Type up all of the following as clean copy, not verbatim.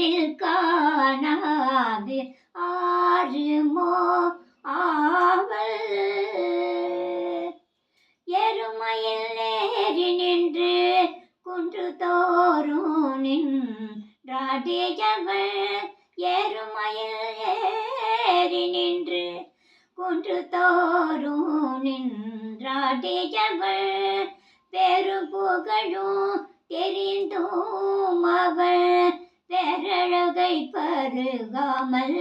நேரில் காணாது ஆறுமோ ஆவல். எருமையில் ஏறி நின்று குன்று தோறும் நின்றாடியவள். எருமையில் ஏறி நின்று குன்று தோறும் நின்றாடியவள். பெரும்புகழும் தெரிந்தும் அவள் பேரழகை பருகாமல்.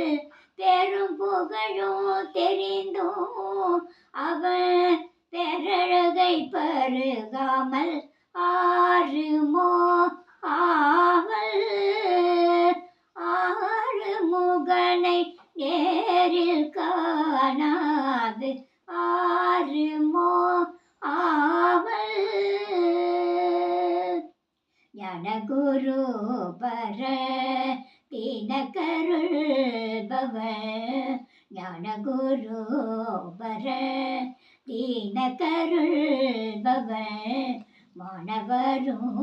பெரும்புகழும் தெரிந்தும் அவள் பேரழகை பருகாமல் ஆறுமோ ஆவல். ஆறுமுகனை நேரில் காணாது ஆறுமோ ஆவல். ஞானகுரு பர தீனகருள்பவர். ஞானகுரு பர தீனகருள்பவர். மாணவரும்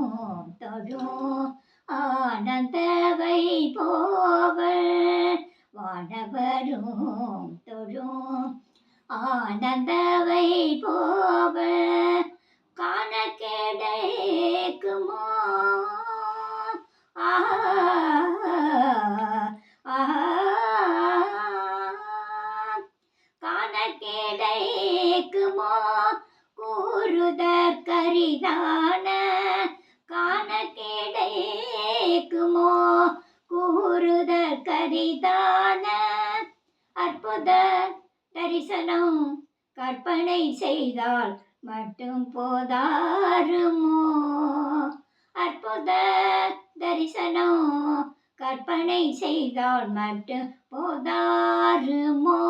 தொழும் ஆனந்தவை போவர். வானவரும் தொழும் ஆனந்தவை போவர். காண கிடைக்குமோ காண கிடைக்குமோ கூறுதற்கரிதான. காண கிடைக்குமோ கூறுதற்கரிதான. அற்புத தரிசனம் கற்பனை செய்தால் மட்டும் போதாருமோ. அற்புத தரிசனம் கற்பனை செய்தால் மட்டும் போதாருமோ